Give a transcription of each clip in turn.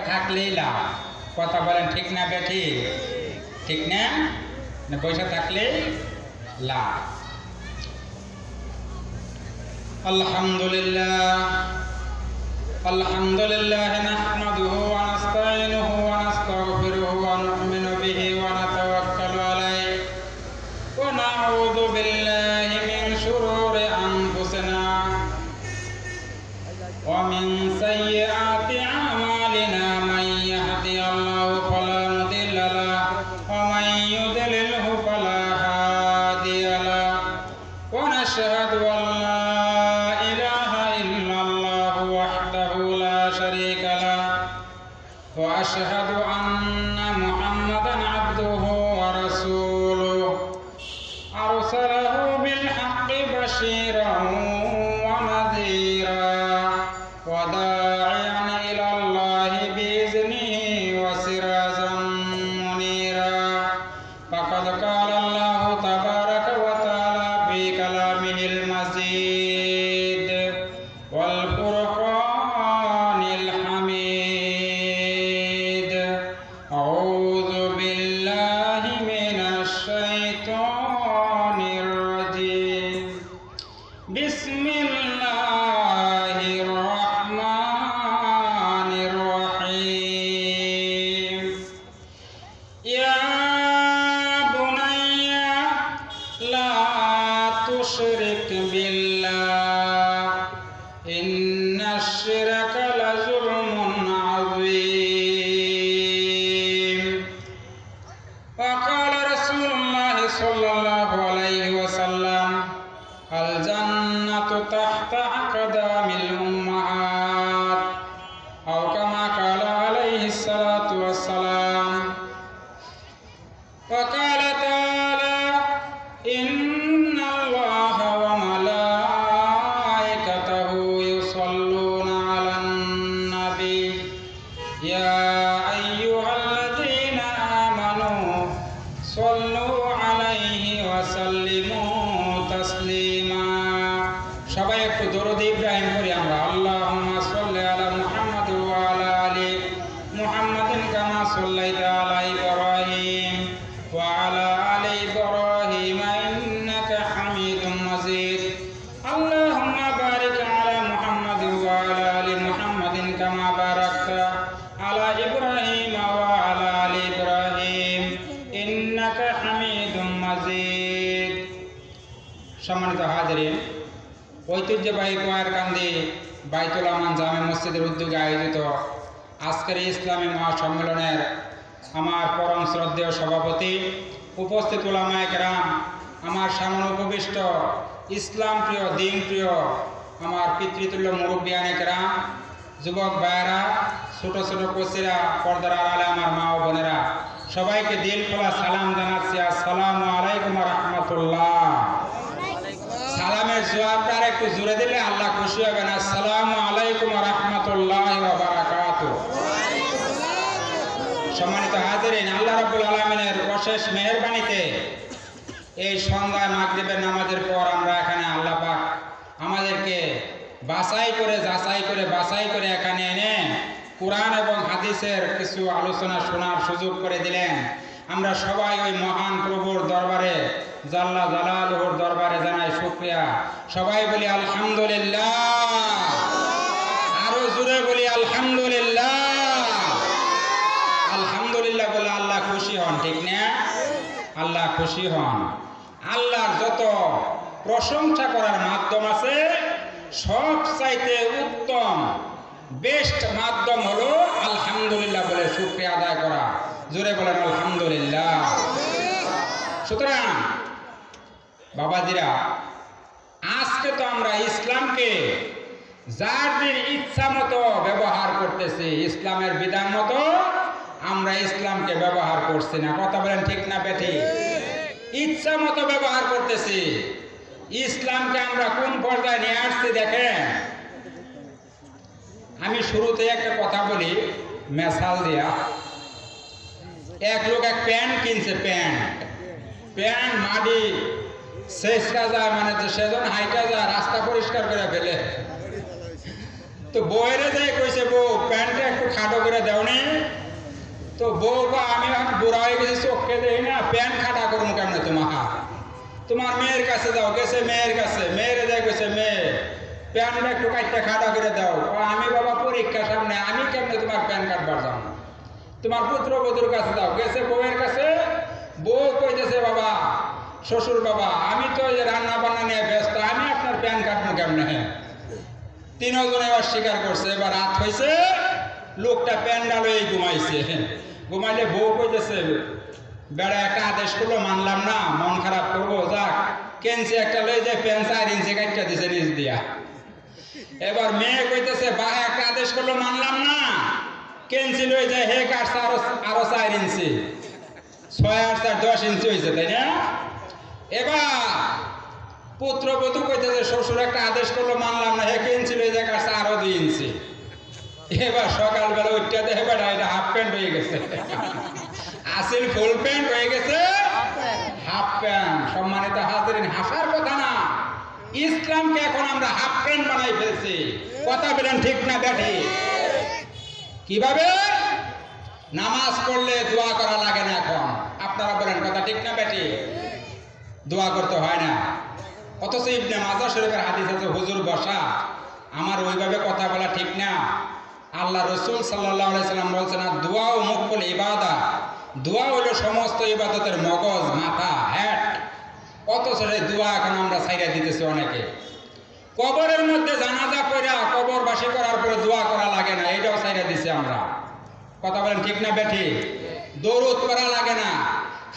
থাকলেই লাভ। কথা বলেন ঠিক না বেঠি? ঠিক না? পয়সা থাকলেই লাভ। আলহামদুলিল্লাহ আলহামদুলিল্লাহ নাহমাদুহু ওয়া নাস্তাঈনুহু ওয়া নাস্তাগফিরুহু ওয়া নু'মিনু বিহি ওয়া নাতাওয়াক্কালু আলাইহি ওয়া নাউযু বিল্লাহি মিন শুরুরি আনফুসিনা ওয়া মিন সাইয়্যাতি আমালিনা মান ইয়াহদিহিল্লাহু ফালা মুদিল্লা লাহু ওয়া মান ইউদ্লিলহু ফালা হাদিয়া লাহু ওয়া নাশহাদু আন লা ইলাহা ইল্লাল্লাহু ওয়াহদাহু লা শারীকা লাহু ওয়া আশহাদু আন্না মুহাম্মাদান আবদুহু ওয়া রাসূলুহু আরসালাহু বিল হাক্কি বাশীরান ওয়া নাযীরা ওয়া দা'iয়ান ইলাল্লাহি বিইذনিহি ওয়া সিরাজাম মুনীরা। ফাকাদ ক্বালা আল্লাহু তাবারাকা ওয়া তাআলা ফি কালামিহিল মাজিদ ওয়াল ফুরকানিল হামিদ। আউযু বিল্লাহি মিনাশ শাইতানির রাজীম। বিসমিল্লাহির রহমানির রহিম। ইয়া বুনাইয়া লা তুশরিক বিল্লাহ ইন্নাশ শিরকা লাযুলমুন আযীম। ওয়া ক্বালা রাসূলুল্লাহি সাল্লাল্লাহু আলাইহি ওয়াসাল্লাম আল জান্নাতু তাহতা আকদামিল উম্মাহাত আও কামা ক্বালা আলাইহিস সালাতু ওয়াসসালাম। ওয়া ক্বালা তাআলা ইন্নাল্লাহা ওয়া মালাইকাতাহু ইউসাল্লুনা আলান নাবী ইয়া আইয়ুহাল্লাযীনা আমানু সাল্লু আলাইহি ওয়া সাল্লিমু তাসলিমা। সবাই একটু দরুদ ইব্রাহিম করি আমরা। আল্লাহুম্মা সাল্লি আলা মুহাম্মাদ ওয়া আলা আলি মুহাম্মাদিন কামা সাল্লাইতা আলা ইব্রাহিম ওয়া আলা আলি ইব্রাহিম ইন্নাকা হামিদুম মাজিদ। আল্লাহুম্মা বারিক আলা মুহাম্মাদ ওয়া আলা আলি মুহাম্মাদিন কামা বারাকতা আলা ইব্রাহিম ওয়া আলা আলি ইব্রাহিম ইন্নাকা হামিদুম মাজিদ। সম্মানিত হাজিরিন, ঐতিহ্যবাহী কোয়ারকান্দি বাইতুল আমান জামে মসজিদের উদ্যোগে আয়োজিত আজকের ইসলামী মহাসম্মেলনের আমার পরম শ্রদ্ধেয় সভাপতি, উপস্থিত উলামায়ে কেরাম, আমার সামনে উপবিষ্ট ইসলাম প্রিয় দিন প্রিয় আমার পিতৃতুল্য মুরব্বিয়ানে কেরাম, যুবক ভাইয়েরা, ছোট ছোট কোচিরা, পর্দার আড়ালে আমার মা ও বোনেরা, সবাইকে দিল খোলা সালাম জানাচ্ছি। আসসালামু আলাইকুম ওয়া রাহমাতুল্লাহ। সালামের জবাবটা একটু জোরে দিলে আল্লাহ খুশি হবেন। আসসালামু আলাইকুম ওয়া রাহমাতুল্লাহি ওয়া বারাকাতুহু। সম্মানিত হাজিরিন, আল্লাহ রাব্বুল আলামিনের অশেষ মেহেরবানিতে এই সন্ধ্যায় মাগরিবের নামাজের পর আমরা এখানে আল্লাহ পাক আমাদেরকে বাছাই করে এখানে এনে কোরআন এবং হাদিসের কিছু আলোচনা শোনার সুযোগ করে দিলেন। আমরা সবাই ওই মহান প্রভুর দরবারে, জাল্লা জালালুহুর দরবারে জানাই শুকরিয়া। সবাই বলি আলহামদুলিল্লাহ। আরো জোরে বলি আলহামদুলিল্লাহ। আলহামদুলিল্লাহ বলে আল্লাহ খুশি হন, ঠিক না? আল্লাহ খুশি হন। আল্লাহর যত প্রশংসা করার মাধ্যম আছে, সবচাইতে উত্তম বেস্ট মাধ্যম হলো আলহামদুলিল্লাহ বলে শুকরিয়া আদায় করা। জোরে বলেন আলহামদুলিল্লাহ। সুতরাং বাবাজিরা, আজকে তো আমরা ইসলামকে যাদের ইচ্ছা মতো ব্যবহার করতেছি, ইসলামের বিধান মতো আমরা ইসলামকে ব্যবহার করছি না। কথা বলেন ঠিক না বেঠি? ইচ্ছা মতো ব্যবহার করতেছি। ইসলামকে আমরা কোন পর্যায়ে নিয়ে আসছি দেখেন। আমি শুরুতে একটা কথা বলি মেসাল দিয়া। এক লোক এক প্যান্ট কিনছে, প্যান্ট মাটি শেষরা যায়, মানে সেজন হাইটা যায়, রাস্তা পরিষ্কার করে ফেলে। তো বউয়েরে যাই কইছে বউ প্যান্টটা একটু খাটো করে দেওনি। তো বউ বা আমি বুড়া হয়ে গেছি চোখকে দেখি না প্যান্ট খাটা করুন কেমন তোমার মেয়ের কাছে যাও। গেছে মেয়ের কাছে, মেয়েরে যাই কইছে মেয়ে প্যান্টটা একটু কাটতে খাটো করে দাও। আমি বাবা পরীক্ষা সামনে, আমি কেমনে তোমার প্যান্ট কাটবার যাও? তোমার পুত্রবধূর কাছে যাও। গেছে বউয়ের কাছে, বউ কইতেছে বাবা শ্বশুর বাবা আমি তো রান্না বান্না নিয়ে ব্যস্ত, আমি আপনার প্যান্ট কাটবো কেমনে? তিনজনে অস্বীকার করছে। এবার রাত হয়েছে, লোকটা প্যান্ডাল হয়ে ঘুমাইছে। ঘুমাইলে বউ কইতেছে বেড়া একটা আদেশ করলো মানলাম না, মন খারাপ করবো, যাক কেনছি একটা লই যায় প্যান্ট 4 ইঞ্চি কাটটা দিছে নিচ দিয়া। এবার মেয়ে কইতেছে বা একটা আদেশ করলো মানলাম না, কেনছি লই যায় হে কাটছে আরো 4 ইঞ্চি, 6 আর 4 10 ইঞ্চি হয়েছে, তাই না? এবার পুত্রবধূ কইতেছে শ্বশুর একটা আদেশ করলো মানলাম না, হে কেনছি লই যায় কাটছে আরো 2 ইঞ্চি। এবার সকালবেলা উঠতে দেখে বেটা এটা হাফ প্যান্ট হয়ে গেছে, আসিল ফুল প্যান্ট হয়ে গেছে হাফ প্যান্ট। সম্মানিত হাজিরিন, হাসার কথা না, ইসলামকে এখন আমরা হাফ প্যান্ট বানাই ফেলছি। কথা বলেন ঠিক না ব্যাঠি? কিভাবে? নামাজ পড়লে দোয়া করা লাগে না এখন। আপনারা বলেন কথা ঠিক না ব্যাঠি? দোয়া করতে হয় না। অথচ ইবনে মাজাহ শরীফের হাদিস আছে হুজুর বসা, আমার ওইভাবে কথা বলা ঠিক না। আল্লাহ রসুল সাল্লাল্লাহু আলাইহি সাল্লাম বলছেন না, দোয়া ও মুকুল ইবাদা, দোয়া হলো সমস্ত ইবাদতের মগজ, মাথা, হেড। অথচ এই দোয়া এখন আমরা ছাইড়া দিতেছি অনেকে। কবরের মধ্যে জানাজা কইরা কবরবাসী করার পরে দোয়া করা লাগে না, এটাও ছাইড়া দিছি আমরা। কথা বলেন ঠিক না বেঠি? দরুদ করা লাগে না,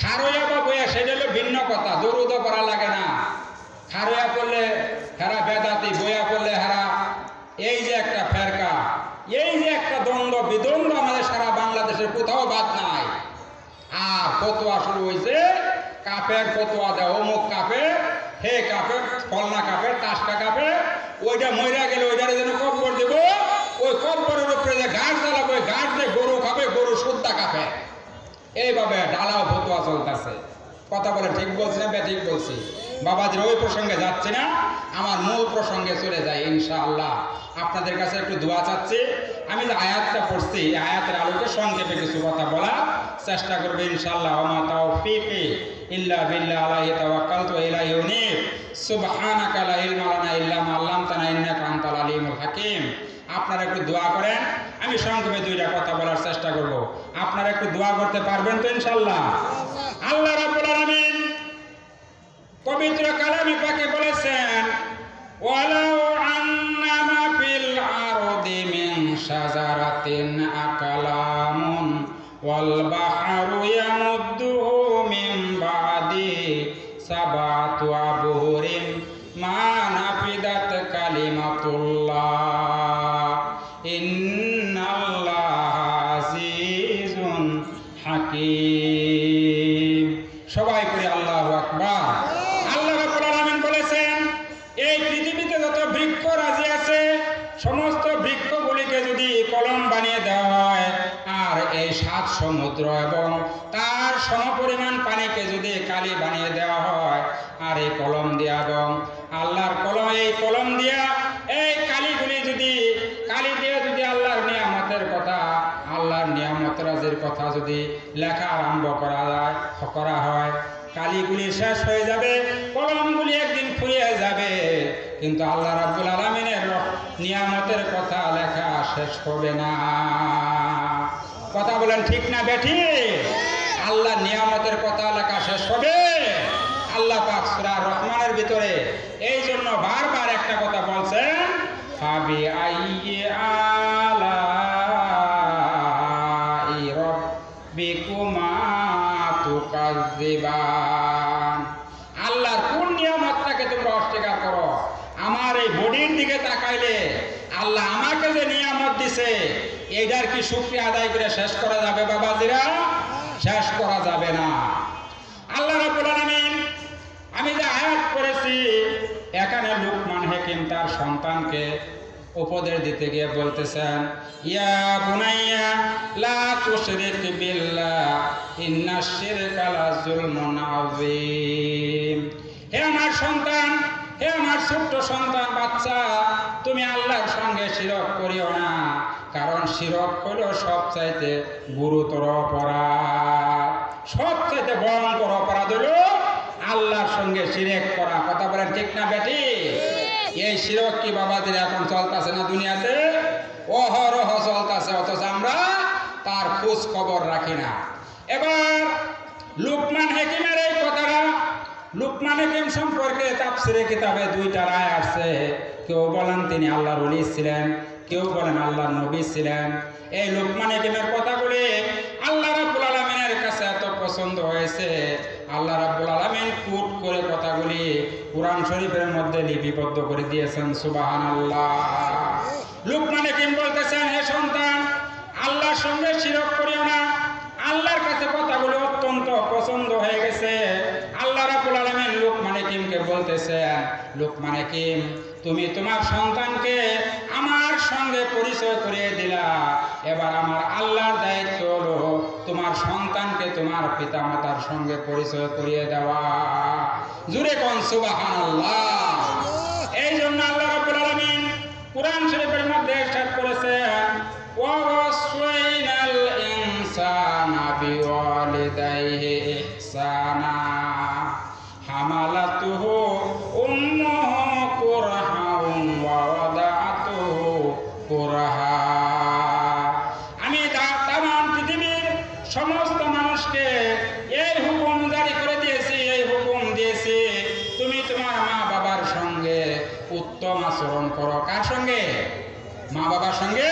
খারইয়া বা বইয়া সেটা হলো ভিন্ন কথা, দরুদও করা লাগে না। খারইয়া করলে হেরা বেদাতি, বইয়া করলে হেরা, এই যে একটা ফেরকা, এই যে একটা দ্বন্দ্ব বিদ্বন্দ্ব আমাদের সারা বাংলাদেশের কোথাও বাদ নাই। আর ফতোয়া শুরু হয়েছে, কাফের ফতোয়া দেয়, অমুক কাফের, হে কাফের, ফলনা কাফের, টাসকা কাফের, ওইটা মইরা গেলে ওইটারে যেন কব্বর দেব, ওই কব্বরের উপরে যে ঘাট জ্বালাবো, ওই ঘাট যে গরু খাবে, গরু সুদ্ধা কাফের। এইভাবে ঢালাও ফতোয়া চলতেছে। কথা বলে ঠিক বলছি না ঠিক বলছি? বাবাজির ওই প্রসঙ্গে যাচ্ছে না, আমার মূল প্রসঙ্গে চলে যায় ইনশাআল্লাহ। আপনাদের কাছে একটু দোয়া চাচ্ছি। আমি যে আয়াতটা পড়ছি, আয়াতের আলোকে সংক্ষেপে কিছু কথা বলার চেষ্টা করবো ইনশাআল্লাহ। ওমা তাওফীকি ইল্লা বিল্লাহ, আলাইহি তাওয়াক্কালতু ওয়া ইলাইহি উনীব, সুবহানাকা লা ইলমা লানা ইল্লা মা আল্লামতানা ইন্নাকা আনতাল আলিমুল হাকীম। আপনারা একটু দোয়া করেন, আমি সংক্ষেপে 2টা কথা বলার চেষ্টা করব। আপনারা একটু দোয়া করতে পারবেন তো ইনশাআল্লাহ? আল্লাহ রাব্বুল আলামিন পবিত্র কালামে পাকে বলেছেন, ওয়ালাউ আন্না মা ফিল আরদি মিন শাজারাতিন আকালামুন ওয়াল বাহরু ইয়ামুদ্দুহু মিন বাদি সাবাতু আবহুরিন মা নাফিদাত কালিমাতুল্লাহ ইন্নাল্লাহা আজিজুন হাকীম। সবাই করে আল্লাহু আকবার। আল্লাহ রাব্বুল আলামিন বলেছেন, এই পৃথিবীতে যত বৃক্ষ রাজি আছে, সমস্ত বৃক্ষগুলিকে যদি কলম বানিয়ে দেওয়া হয়, আর এই 7 সমুদ্র এবং তার সমপরিমাণ পানিকে যদি কালি বানিয়ে দেওয়া হয়, আর এই কলম দিয়া এবং আল্লাহর কলম, এই কলম দিয়া এই কালিগুলি যদি কালি দিয়ে যদি আল্লাহর নিয়ামতের কথা, আল্লাহর নিয়ামত রাজির কথা যদি লেখা আরম্ভ করা হয়, কালিগুলি শেষ হয়ে যাবে, কলমগুলি একদিন ফুরিয়ে যাবে, কিন্তু আল্লাহ রাব্বুল আলামিনের নিয়ামতের কথা লেখা শেষ হবে না। কথা বলেন ঠিক না বেঠি? আল্লাহ নিয়ামতের কথা লেখা শেষ হবে। আল্লাহ পাক সূরা রহমানের ভিতরে এই জন্য বারবার একটা কথা বলছেন, ফাবি আইয়ি আলাই রাব্বিকুমা তুকাজ্জিবান। আল্লাহর কোন নিয়ামতটাকে তোমরা অস্বীকার করো? আমার এই বডির দিকে তাকাইলে আল্লাহ আমাকে যে নিয়ামত দিছে, এইটার কি শুকরিয়া আদায় করে শেষ করা যাবে বাবাজিরা? শেষ করা যাবে না। আল্লাহ রাব্বুল আলামিন, আমি যে আয়াত করেছি, এখানে লুকমান হাকিম তার সন্তানকে উপদেশ দিতে গিয়ে বলতেছেন, ইয়া বুনাইয়া লা তুশরিক বিল্লাহ ইন্নাশ শিরকা লাযুলমুন আযীম। হে আমার সন্তান, হে আমার ছোট্ট সন্তান বাচ্চা, তুমি আল্লাহর সঙ্গে শিরক করিও না, কারণ শিরক হলো সবচাইতে গুরুতর অপরাধ। সবচাইতে ভয়ঙ্কর অপরাধ হলো আল্লাহর সঙ্গে শিরক করা। কথা বলেন ঠিক না বেটি? এই শিরক কি বাবাদের এখন চলতেছে না দুনিয়াতে? অহরহ চলতেছে, অথচ আমরা তার খোঁজ খবর রাখি না। এবার লুকমান হাকিমের এই কথাটা, লুকমান হাকিম সম্পর্কে তাফসীরে কিতাবে দুইটা রায় আসছে। কেউ বলেন তিনি আল্লাহর ওলি ছিলেন, কেউ বলেন আল্লাহর নবী ছিলেন। এই লুকমান হাকিমের কথাগুলি আল্লাহ রাব্বুল আলামিনের কাছে এত পছন্দ হয়েছে, আল্লাহ রাব্বুল আলামিন কুট করে কথাগুলি কুরআন শরীফের মধ্যে লিপিবদ্ধ করে দিয়েছেন। সুবহানাল্লাহ। লুকমান হাকিম বলতেছেন, হে সন্তান, আল্লাহর সঙ্গে শিরক করিও না। আল্লাহর কাছে কথাগুলো অত্যন্ত পছন্দ হয়ে গেছে। আল্লাহ রাব্বুল আলামিন লুকমান হাকিমকে বলতেছেন, লুকমান হাকিম, তুমি তোমার সন্তানকে আমার সঙ্গে পরিচয় করিয়ে দিলা, এবার আমার আল্লাহর দায়িত্ব হলো তোমার সন্তানকে তোমার পিতামাতার সঙ্গে পরিচয় করিয়ে দেওয়া। জুরে কোন সুবহানাল্লাহ। এই জন্য আল্লাহ রাব্বুল আলামিন কুরআন শরীফের মধ্যে ইরশাদ করেছেন, ওয়া ওয়াসাইনাল ইনসানা বিওয়ালিদাইহি ইহসানা হামালাতুহু উম্মুহু কুরহান ওয়া ওয়াদাতুহু কুরহা। আমি তামাম পৃথিবীর সমস্ত মানুষকে এই হুকুম জারি করে দিয়েছি, এই হুকুম দিয়েছি, তুমি তোমার মা বাবার সঙ্গে উত্তম আচরণ করো। কার সঙ্গে? মা বাবার সঙ্গে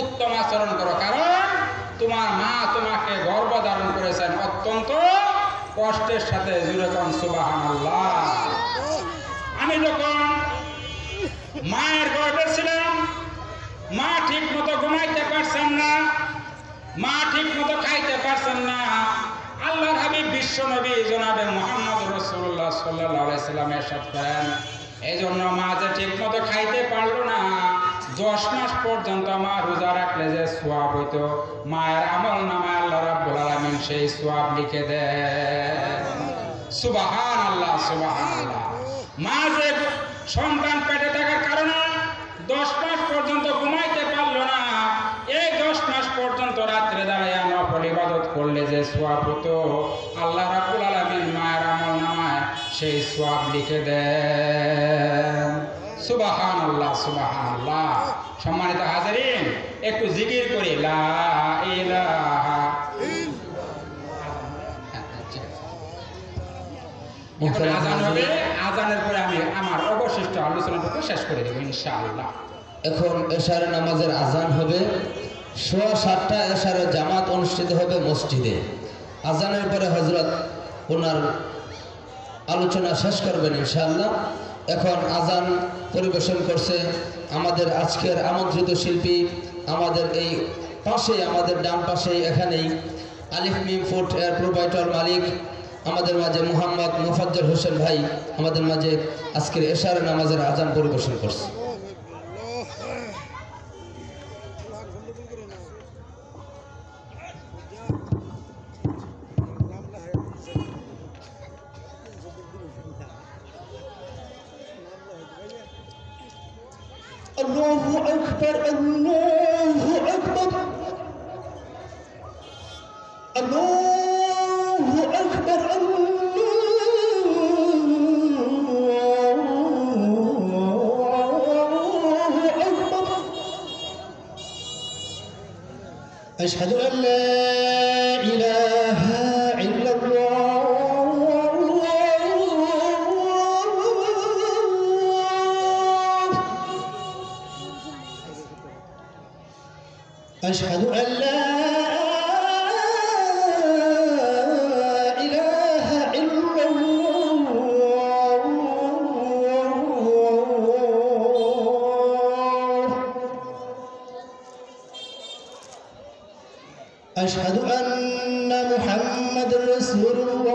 উত্তম আচরণ করো, কারণ তোমার মা তোমাকে গর্ভধারণ করেছেন অত্যন্ত কষ্টের সাথে। জুরে কোন সুবহানাল্লাহ। আমি যখন মায়ের গর্ভে ছিলাম, মা ঠিক মতো ঘুমাইতে পারছেন না, মা ঠিক মতো খাইতে পারছেন না। আল্লাহর হাবিব বিশ্ব নবী জনাবে মুহাম্মদ রাসূলুল্লাহ সাল্লাল্লাহু আলাইহি সাল্লাম ইরশাদ করেন, এই জন্য মা যে ঠিক মতো খাইতে পারলো না, 10 মাস পর্যন্ত মা রোজা রাখলে যে সওয়াব হইতো, মায়ের আমল নামায় আল্লাহ রাব্বুল আলামিন সেই সওয়াব লিখে দেন। সুবহানাল্লাহ, সুবহানাল্লাহ। মা যে সন্তান পেটে থাকার কারণে 10 মাস পর্যন্ত ঘুমাইতে পারলো না, এই 10 মাস পর্যন্ত রাত্রে দাঁড়ায় নফল ইবাদত করলে যে সওয়াব হতো, আল্লাহ রাব্বুল আলামিন মায়ের আমল নামায় সেই সওয়াব লিখে দেন। সুবহানাল্লাহ, সুবহানাল্লাহ। সম্মানিত হাজিরিন, একটু জিকির করি লা ইলাহা ইল্লাল্লাহ। আজান হবে, আজানের পরে আমি আমার অবশিষ্ট আলোচনাটুকু শেষ করে দেব ইনশাআল্লাহ। এখন এশার নামাজের আজান হবে, 7:15 এশারের জামাত অনুষ্ঠিত হবে মসজিদে। আজানের পরে হযরত ওনার আলোচনা শেষ করবেন ইনশাআল্লাহ। এখন আজান পরিবেশন করছে আমাদের আজকের আমন্ত্রিত শিল্পী, আমাদের এই পাশে, আমাদের ডান পাশেই এখানেই আলিফ মিম ফুড এর প্রোভাইডার মালিক আমাদের মাঝে মোহাম্মদ মুফাজ্জল হোসেন ভাই আমাদের মাঝে আজকের এশার নামাজের আজান পরিবেশন করছে। الله أكبر، الله أكبر، الله أكبر، الله أكبر. أشهد أن لا إله إلا الله. أشهد أن لا إله إلا الله. أشهد أن محمد رسول الله.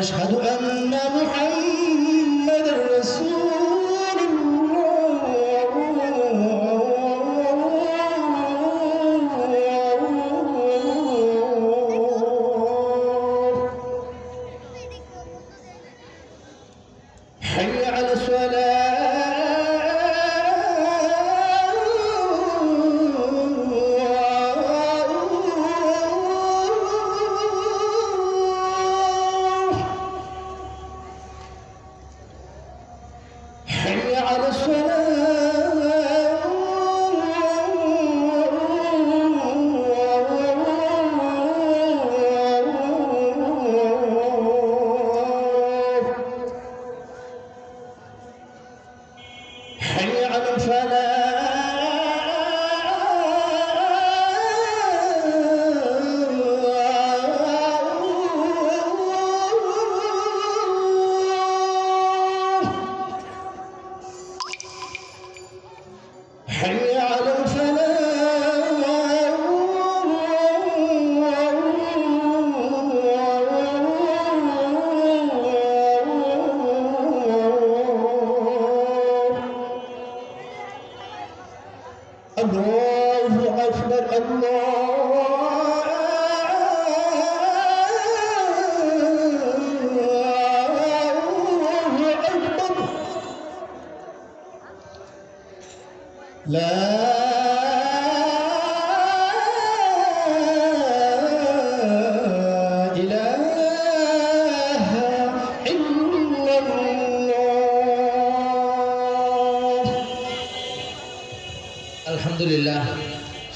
أشهد أن محمد رسول الله.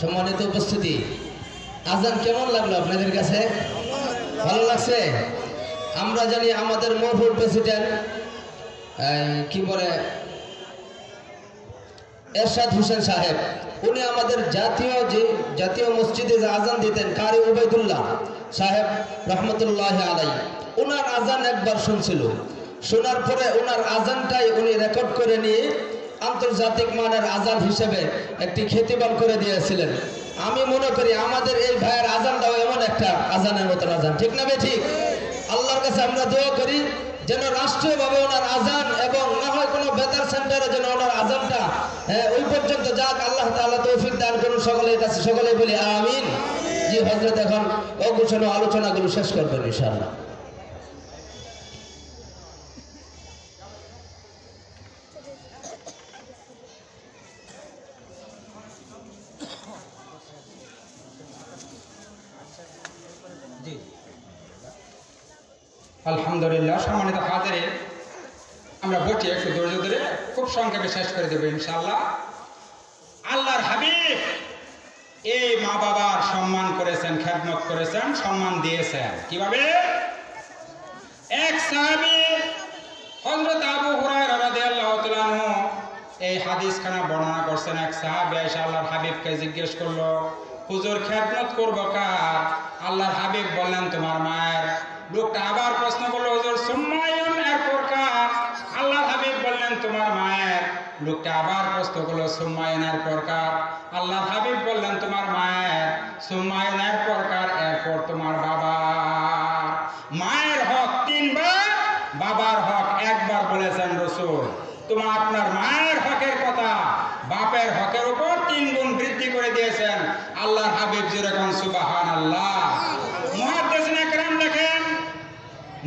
সম্মানিত উপস্থিতি, আজান কেমন লাগলো আপনাদের কাছে? ভালো লাগছে? আমরা জানি আমাদের মরহুম প্রেসিডেন্ট কি বলে এরশাদ হোসেন সাহেব, উনি আমাদের জাতীয় মসজিদে যে আজান দিতেন কারি উবাইদুল্লাহ সাহেব রহমতুল্লাহ আলাই, ওনার আজান একবার শুনছিল। শোনার পরে ওনার আজানটাই উনি রেকর্ড করে নিয়ে আন্তর্জাতিক মানের আজান হিসেবে একটি খ্যাতিমান করে দিয়েছিলেন। আমি মনে করি আমাদের এই ভাইয়ের আজানটাও এমন একটা আজানের মতন আজান, ঠিক না ঠিক? আল্লাহর কাছে আমরা দোয়া করি যেন রাষ্ট্রীয়ভাবে ওনার আজান এবং না হয় কোনো বেতার সেন্টারে যেন ওনার আজানটা ওই পর্যন্ত যাক। আল্লাহ তাআলা তৌফিক দান করুন সকলের কাছে, সকলে বলি আমিন। জি হযরত এখন অঘোষণা আলোচনাগুলো শেষ করবেন ইনশাআল্লাহ। আলহামদুলিল্লাহ। সম্মানিত হাজিরিন, আমরা বলছি একটু ধৈর্য ধরে খুব সংক্ষেপে শেষ করে দেবো ইনশাআল্লাহ। আল্লাহর হাবিব এই মা বাবার সম্মান করেছেন, খেদমত করেছেন, সম্মান দিয়েছেন। কিভাবে? এক সাহাবী হযরত আবু হুরায়রা রাদিয়াল্লাহু তাআলা আনহু এই হাদিসখানা বর্ণনা করছেন। এক সাহাবী এসে আল্লাহর হাবিবকে জিজ্ঞেস করলো, হুজুর খেদমত করবো কার? আল্লাহর হাবিব বললেন তোমার মায়ের। লোকটা আবার প্রশ্ন করলো, হুজুর সুম্মায়ুন এরপর কার? আল্লাহর হাবিব বললেন তোমার মায়ের। লোকটা আবার প্রশ্ন করলো, সুম্মায়ুন এরপর কার? আল্লাহর হাবিব বললেন তোমার মায়ের। সুম্মায়ুন এরপর কার? এরপর তোমার বাবা। মায়ের হক 3 বার, বাবার হক 1 বার বলেছেন রাসূল। তোমার আপনার মায়ের হকের কথা বাপের হকের উপর 3 গুণ বৃদ্ধি করে দিয়েছেন আল্লাহর হাবিব। যেরকম সুবহানাল্লাহ। মুহাদ্দিসিনে কেরাম লেখেন,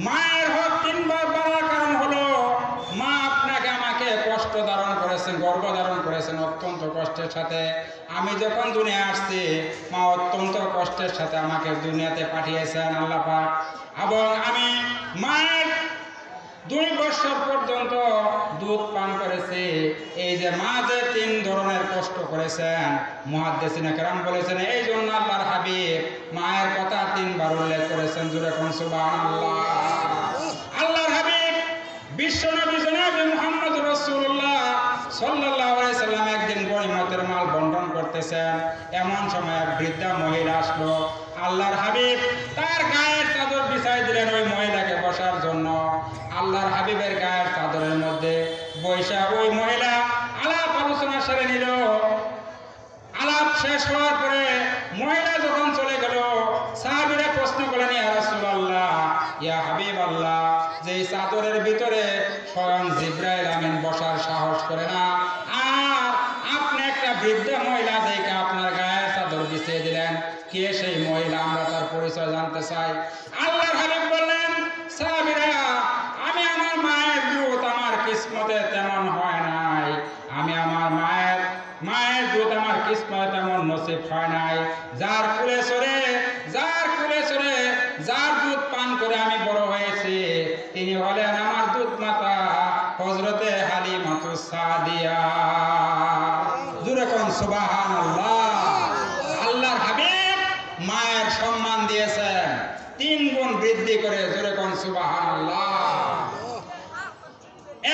মায়ের হক 3 বার বাড়ার কারণ হলো মা আপনাকে আমাকে কষ্ট ধারণ করেছেন, গর্ভ ধারণ করেছেন অত্যন্ত কষ্টের সাথে। আমি যখন দুনিয়া আসছি মা অত্যন্ত কষ্টের সাথে আমাকে দুনিয়াতে পাঠিয়েছেন আল্লাহ পাক। এবং আমি মায়ের 2 বছর পর্যন্ত দুধ পান করেছি। এই যে মা যে 3 ধরনের কষ্ট করেছেন, মুহাদ্দিসিনে কেরাম বলেছেন এই জন্য আল্লাহর হাবিব মায়ের কথা 3 বার উল্লেখ করেছেন। জোরে কোন সুবহানাল্লাহ। আল্লাহর হাবিব বিশ্বনবী জনাব মুহাম্মদ রাসূলুল্লাহ সাল্লাল্লাহু আলাইহি সাল্লাম একদিন গনিমতের মাল বন্টন করতেছেন। এমন সময় এক বৃদ্ধা মহিলা আসলো। আল্লাহর হাবিব তার গায়ের চাদর বিছাই দিলেন ওই মহিলাকে বসার জন্য। আল্লাহর হাবিবের গায়ের চাদরের মধ্যে বৈশা ওই মহিলা আলাপ আলোচনা সেরে নিল। আলাপ শেষ হওয়ার পরে মহিলা যখন চলে গেল, সাহাবীরা প্রশ্ন করলেন, ইয়া রাসূলুল্লাহ, ইয়া হাবিবাল্লাহ, যে চাদরের ভিতরে স্বয়ং জিবরাইল আমিন বসার সাহস করে না, আর আপনি একটা বৃদ্ধা মহিলা দেখে আপনার গায়ের চাদর বিছিয়ে দিলেন, কে সেই মহিলা? আমরা তার পরিচয় জানতে চাই। আল্লাহর হাবিব বললেন, সাহাবীরা, আমি আমার মায়ের দুধ আমার কিসমতে তেমন হয় নাই। আমি আমার মায়ের দুধ আমার কিসমতে তেমন নসিব হয় নাই। যার কুলে চড়ে যার দুধ পান করে আমি বড় হয়েছি তিনি হলেন আমার দুধ মাতা হযরতে হালিমাতুস সাদিয়া। জোরে কোন সুবহানাল্লাহ। আল্লাহর হাবিব মায়ের সম্মান দিয়েছেন 3 গুণ বৃদ্ধি করে। জোরে কোন সুবহানাল্লাহ।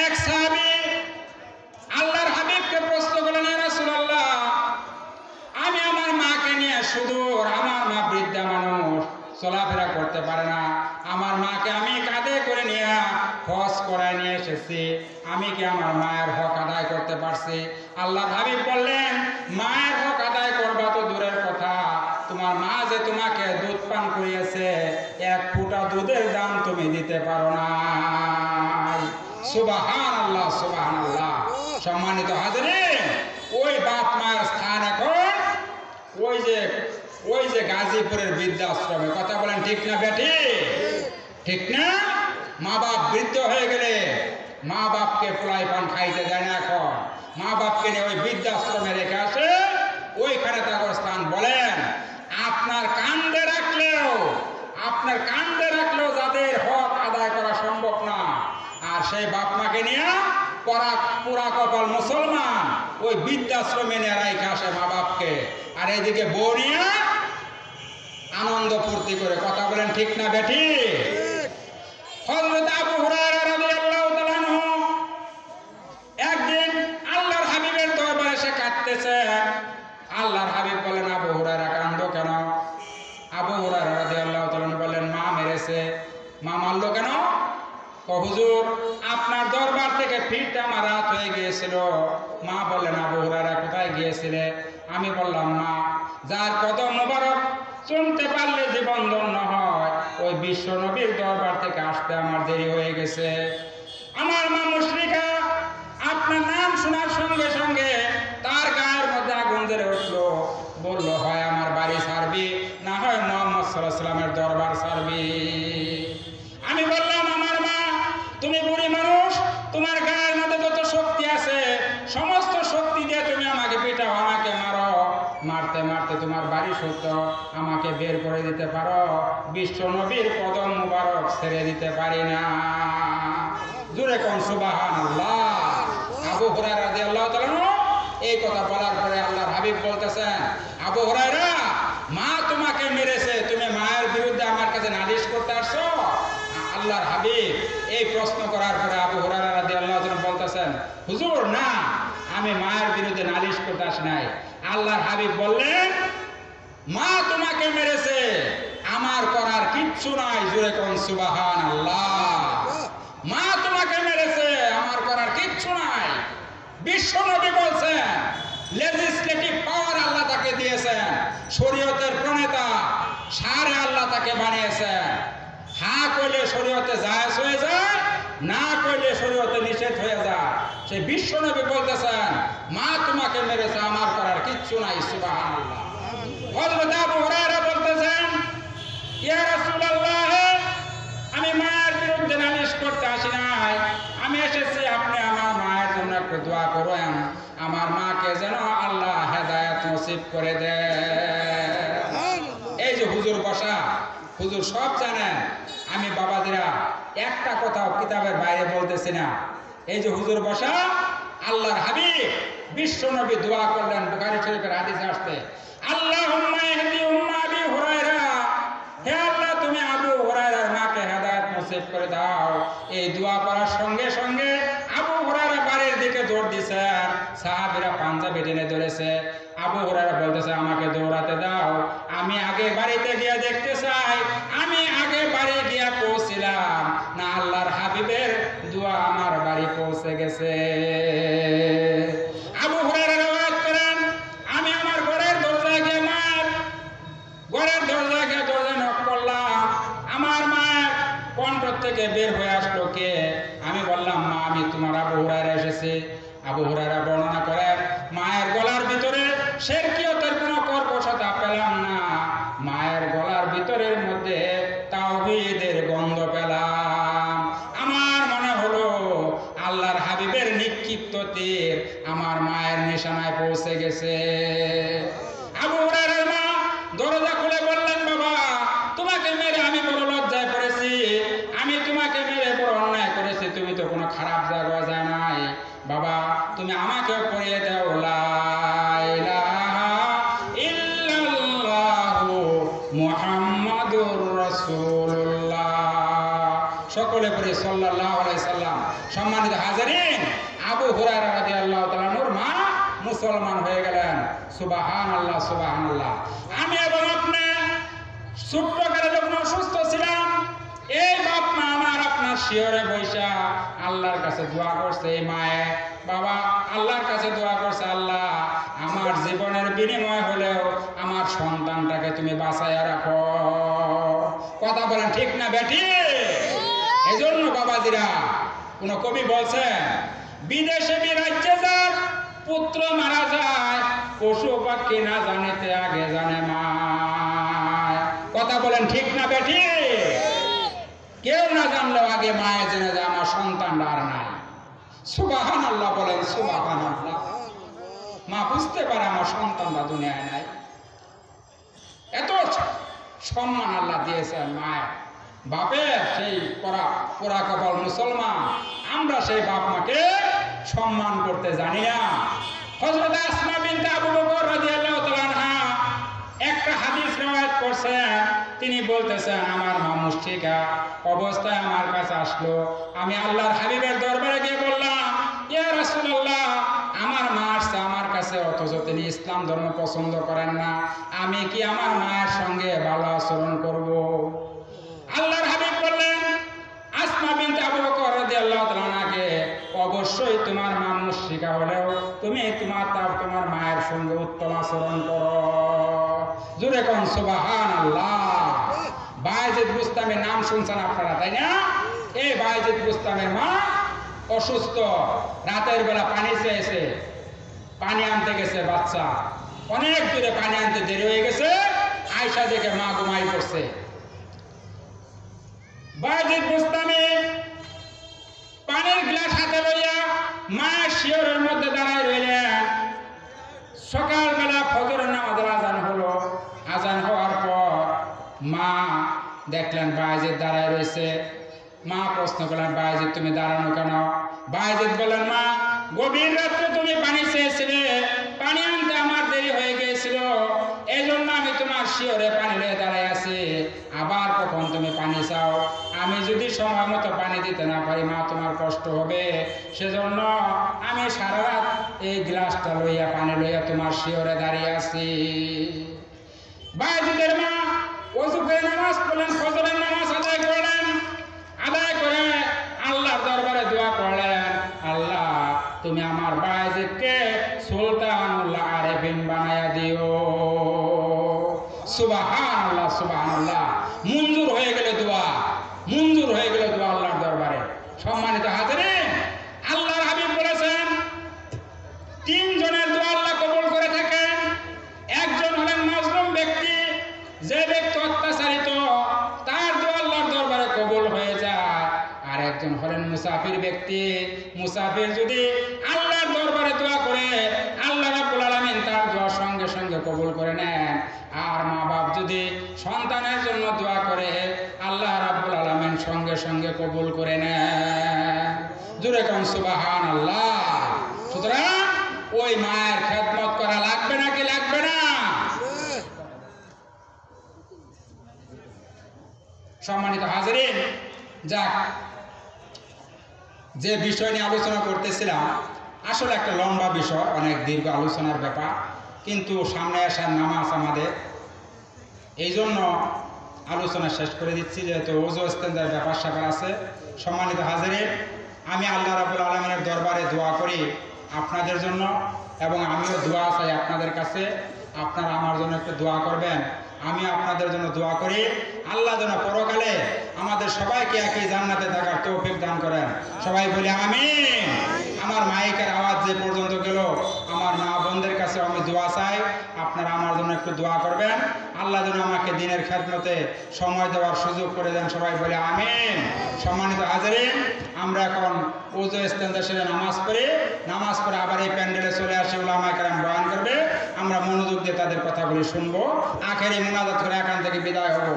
এক সাহাবী আল্লাহর হাবিবকে প্রশ্ন করলেন, ইয়া রাসূলুল্লাহ, আমি আমার মাকে নিয়ে সুদূর, আমার মা বৃদ্ধা মানুষ, চলাফেরা করতে পারে না, আমার মাকে আমি কাঁধে করে নিয়ে হজ করায় নিয়ে এসেছি, আমি কি আমার মায়ের হক আদায় করতে পারছি? আল্লাহর হাবিব বললেন, মায়ের হক আদায় করবা তো দূরের কথা, তোমার মা যে তোমাকে দুধ পান করিয়েছে 1 ফোঁটা দুধের দাম তুমি দিতে পারো না। সুবহানাল্লাহ, সুবহানাল্লাহ। সম্মানিত হাজিরিন, ওই বাপ মায়ের স্থান এখন ওই যে গাজীপুরের বৃদ্ধাশ্রমে। কথা বলেন ঠিক না বেটি? ঠিক না? মা বাপ বৃদ্ধ হয়ে গেলে মা বাপকে পোলাই পান খাইতে দেয় না। এখন মা বাপকে নিয়ে ওই বৃদ্ধাশ্রমে রেখে আসে, ওইখানে তার স্থান। বলেন, আপনার কান্দে রাখলেও যাদের হক আদায় করা সম্ভব না, আর সেই বাপ মাকে নিয়ে পুরা কপাল মুসলমান ওই বৃদ্ধাশ্রমে নিয়ে রাইখে আসে মা বাপকে। আর আর এইদিকে বউ নিয়ে আনন্দ ফুর্তি করে। কথা বলেন ঠিক না বেঠি? হযরত আবু হুরায়রা রাদিয়াল্লাহু তাআলা আনহু একদিন আল্লাহর হাবিবের দরবারে এসে কাঁদতেছেন। আল্লাহর হাবিব বলেন, আবু হুরায়রা কাঁদো কেন? আবু হুরায়রা রাদিয়াল্লাহু তাআলা বলেন, মা মেরেছে। মা মারলো কেন? হুজুর, আপনার দরবার থেকে ফিরতে আমার রাত হয়ে গিয়েছিল। মা বললেন, আবু হুরায়রা কোথায় গিয়েছিলে? আমি বললাম, মা, যার কদম মোবারক চুমতে পারলে জীবন ধন্য হয়, ওই বিশ্ব নবীর দরবার থেকে আসতে আমার দেরি হয়ে গেছে। আমার মা মুশরিকা আপনার নাম শোনার সঙ্গে সঙ্গে তার গায়ের মধ্যে আগুন জ্বলে উঠলো। বললো, হয় আমার বাড়ি ছাড়বি, না হয় মুহাম্মদ সাল্লাল্লাহু আলাইহি ওয়াসাল্লামের দরবার ছাড়বি। আমি বললাম, আমার মা, তুমি বুড়ি মানুষ, তোমার গায়ের মধ্যে যত শক্তি আছে সমস্ত শক্তি দিয়ে তুমি আমাকে পিটাও, আমাকে মারো। মারতে মারতে তোমার বাড়ি সত্য আমাকে বের করে দিতে পারো, বিশ্ব নবীর কদম মুবারক ছেড়ে দিতে পারি না। জোরে কোন সুবহানাল্লাহ। আবু হুরায়রা রাদিয়াল্লাহু তাআলা এই কথা বলার পরে আল্লাহর হাবিব বলতেছেন, আবু হুরায়রা, মা তোমাকে মেরেছে, তুমি মায়ের বিরুদ্ধে আমার কাছে নালিশ করতে আসছো? আল্লাহর হাবিব এই প্রশ্ন করার পরে আবু হুরায়রা রাদিয়াল্লাহু তাআলা বলতেছেন, হুজুর, না, আমি মায়ের বিরুদ্ধে নালিশ করতে আসি নাই। আল্লাহর হাবিব বললেন, মা তোমাকে মেরেছে, আমার করার কিচ্ছু নাই। জোরে কোন সুবহানাল্লাহ। মা তোমাকে মেরেছে, আমার করার কিচ্ছু নাই। বিশ্ব নবী বলছেন, লেজিসলেটিভ পাওয়ার আল্লাহ তাকে দিয়েছেন, শরীয়তের প্রণেতা, সারে আল্লাহ তাকে বানিয়েছেন। হ্যাঁ কইলে শরীয়তে জায়েজ হয়ে যায়, না কইলে শরীয়তে নিষেধ হয়ে যায়। সেই বিশ্ব নবী বলতেছেন, মা তোমাকে মেরেছে, আমার করার কিচ্ছু নাই। সুবহানাল্লাহ। হযরত আবু হুরায়রা বলতেছেন, ইয়া রাসূলুল্লাহ, আমি মায়ের বিরুদ্ধে নালিশ করতে আসি নাই, আমি এসেছি আপনি আমার মায়ের জন্য একটু দোয়া করেন, আমার মাকে যেন আল্লাহ হেদায়েত নসিব করে দেন। এই যে হুজুর বসা, হুজুর সব জানেন, আমি বাবাদিরা একটা কথাও কিতাবের বাইরে বলতেছি না। এই যে হুজুর বসা, আল্লাহর হাবিব বিশ্ব নবী দোয়া করলেন, বুখারী শরীফের হাদিসে আসছে, আল্লাহুম্মা ইহদি উম্মা আবি হুরায়রা, হে আল্লাহ তুমি আবু হুরায়রার মাকে হেদায়েত নসিব করে দাও। এই দোয়া করার সঙ্গে সঙ্গে আবু হুরায়রা বাড়ির দিকে দৌড় দিয়েছেন। সাহাবীরা পাঞ্জাবি টেনে ধরেছে। আবু হুরায়রা বলতেছে, আমাকে দৌড়াতে দাও, আমি আগে বাড়িতে গিয়ে দেখতে চাই। আমি আগে বাড়ি গিয়ে পৌঁছিলাম না, আল্লাহর হাবিবের দোয়া আমার বাড়ি পৌঁছে গেছে। আবু হুরায়রা রিওয়ায়াত করেন, আমি আমার ঘরের দরজায় গিয়ে দরজা নক করলাম। আমার মায়ের কণ্ঠ থেকে বের হয়ে আসলো, কে? আমি বললাম, মা, আমি তোমার আবু হুরায়রা এসেছি। আবু হুরায়রা বর্ণনা করেন, মায়ের গলার ভিতরে শিরকিয়তের কোনো কর্কশতা পেলাম না, মায়ের গলার ভিতরের মধ্যে তাওহীদের গন্ধ পেলাম। আমার মনে হলো আল্লাহর হাবিবের নিক্ষিপ্ত তীর আমার মায়ের নিশানায় পৌঁছে গেছে। আবু হুরায়রার মা দরজা খুলে বললেন, বাবা, তোমাকে মেরে আমি বড় লজ্জায় পড়েছি, আমি তোমাকে মেরে বড় অন্যায় করেছি, তুমি তো কোনো খারাপ জায়গায় যায় নাই। বাবা, তুমি আমাকেও পড়িয়ে দাও, লা ইলাহা ইল্লাল্লাহু মুহাম্মাদুর রাসূলুল্লাহ। সকলে পড়ি সাল্লাল্লাহু আলাইহি সাল্লাম। সম্মানিত হাজিরিন, আবু হুরায়রা রাদিয়াল্লাহু তাআলা নূর মা মুসলমান হয়ে গেলেন। সুবহানাল্লাহ, সুবহানাল্লাহ। আমি এবং আপনি ছোট্টকালে যখন অসুস্থ ছিলাম, এই বাপ মা আমার আপনার শিয়রে বৈশা আল্লাহর কাছে দোয়া করছে। এই মায়ে বাবা আল্লাহর কাছে দোয়া করছে, আল্লাহ, আমার জীবনের বিনিময় হলেও আমার সন্তানটাকে তুমি বাঁচাইয়া রাখো। কথা বলেন ঠিক না বেটি? এই জন্য বাবাজিরা, কোন কবি বলছেন, বিদেশে বিরাজ্যে যার পুত্র মারা যায়, পশু পাখি না জানিতে আগে জানে মা। কথা বলেন ঠিক না বেটি? কেউ না জানলেও আগে মায়ে জেনে যায় আমার সন্তানরা আর নাই। সুবহানাল্লাহ বলেন, সুবহানাল্লাহ। মা বুঝতে পারে আমার সন্তানরা দুনিয়ায় নাই। এত সম্মান আল্লাহ দিয়েছেন মায়ের। বাপের সেই পোড়া কপাল মুসলমান, আমরা সেই বাপ মাকে সম্মান করতে জানি না। হযরত আসমা বিনতে আবু বকর রাদিয়াল্লাহু তাআলা আনহা একটা হাদিস রিওয়ায়াত করছেন, তিনি বলতেছেন আমার মা মুশরিকা অবস্থায় আমার কাছে আসলো। আমি আল্লাহর হাবিবের দরবারে গিয়ে বললাম, ইয়া রাসূলুল্লাহ, আমার মা আসছে আমার কাছে, অথচ তিনি ইসলাম ধর্ম পছন্দ করেন না। আমি কি আমার মায়ের সঙ্গে ভালো আচরণ করব? আল্লাহর হাবিব বললেন, আসমা বিনতে আবু বকর রাদিয়াল্লাহু তাআলা আনহাকে, অবশ্যই তোমার মা মুশরিকা হলেও তুমি তোমার মায়ের সঙ্গে উত্তম আচরণ করো। জোরে কোন সুবহানাল্লাহ। বায়েজিদ বুস্তামের নাম শুনছেন আপনারা, তাই না? এই বায়েজিদ বুস্তামের মা অসুস্থ, রাতের বেলা পানি চেয়েছে, পানি আনতে গেছে, বাচ্চা অনেক দূরে, পানি আনতে দেরি হয়ে গেছে, আয়েশা দেখে মা ঘুমাই পড়ছে। বায়েজিদ বুস্তামি পানির গ্লাস হাতে লইয়া মায়ের শিয়রের মধ্যে দাঁড়ায় রইলেন। সকালবেলা ফজরের নামাজের আজান হলো। আজান হওয়ার পর মা দেখলেন বায়েজিদ দাঁড়ায় রয়েছে। মা প্রশ্ন করলেন, বায়েজিদ তুমি দাঁড়ানো কেন? বায়েজিদ বললেন, মা গভীর রাত্রে তুমি পানি চেয়েছিলে, পানি আনতে আমার দেরি হয়ে গিয়েছিল, এই জন্য আমি তোমার শিয়রে পানি লয়ে দাঁড়ায় আছি। আবার কখন তুমি পানি চাও, আমি যদি সময় মতো পানি দিতে না পারি মা তোমার কষ্ট হবে, সেজন্য আমি সারা রাত এই গ্লাসটা লইয়া পানি লইয়া তোমার শিয়রে দাঁড়িয়ে আছি। বায়েজিদের মা ওযু করে নামাজ পড়লেন, ফজরের নামাজ আদায় করলেন। আদায় করে আল্লাহর দরবারে দোয়া করলেন, আল্লাহ তুমি আমার বায়েজিদকে সুলতানুল আরেফিন বানায়া দিও। সুবহানাল্লাহ, সুবহানাল্লাহ। মঞ্জুর হয়ে গেল দোয়া, মঞ্জুর হয়ে গেল দোয়া আল্লাহর দরবারে। সম্মানিত হাজিরিন, আল্লাহর হাবিব বলেছেন তিন জনের দোয়া আল্লাহ কবুল করে থাকেন। একজন হলেন মাজলুম ব্যক্তি, যে ব্যক্তি অত্যাচারিত, তার দোয়া আল্লাহর দরবারে কবুল হয়ে যায়। আর একজন হলেন মুসাফির ব্যক্তি, মুসাফির যদি আল্লাহর দরবারে দোয়া করে আল্লাহ রাব্বুল আলামিন তার দোয়া সঙ্গে সঙ্গে কবুল করে নেন। আর মা বাপ যদি সন্তানের জন্য দোয়া করে আল্লাহ রাব্বুল আলামিন সঙ্গে সঙ্গে কবুল করে নেন। জোরে কোন সুবহানাল্লাহ। সুতরাং ওই মায়ের খেদমত করা লাগবে নাকি লাগবে না? সম্মানিত হাজিরিন, যাক, যে বিষয় নিয়ে আলোচনা করতেছিলাম আসলে একটা লম্বা বিষয়, অনেক দীর্ঘ আলোচনার ব্যাপার, কিন্তু সামনে আসার নামাজ আমাদের, এই জন্য আলোচনা শেষ করে দিচ্ছি, যেহেতু ওযু ইস্তেঞ্জার ব্যাপার স্যাপার আছে। সম্মানিত হাজিরিন, আমি আল্লাহ রাব্বুল আলামিনের দরবারে দোয়া করি আপনাদের জন্য, এবং আমিও দোয়া চাই আপনাদের কাছে। আপনারা আমার জন্য একটু দোয়া করবেন, আমি আপনাদের জন্য দোয়া করি। আল্লাহ যেন পরকালে আমাদের সবাইকে একই জান্নাতে থাকার তৌফিক দান করেন। সবাই বলি আমিন। আমার মাইকের আওয়াজ যে পর্যন্ত গেল, আমার মা বোনদের কাছে আমি দোয়া চাই, আপনারা আমার জন্য একটু দোয়া করবেন। আল্লাহ যেন আমাকে দিনের খেদমতে সময় দেওয়ার সুযোগ করে দেন। সবাই বলি আমিন। সম্মানিত হাজিরিন, আমরা এখন ওযু ইস্তেঞ্জা সেরে নামাজ পড়ি, নামাজ পড়ে আবার এই প্যান্ডেলে চলে আসি, উলামায়ে কেরাম বয়ান করবে, আমরা মনোযোগ দিয়ে তাদের কথাগুলি শুনবো, আখেরি মুনাজাত করে এখান থেকে বিদায় হব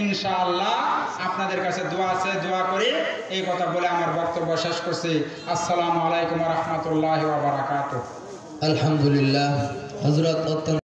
ইনশাআল্লাহ। আপনাদের কাছে দোয়া আছে, দোয়া করি, এই কথা বলে আমার বক্তব্য শেষ করছি। আসসালামু আলাইকুম ওয়া রাহমাতুল্লাহি ওয়া বারাকাতুহু। আলহামদুলিল্লাহ। হযরত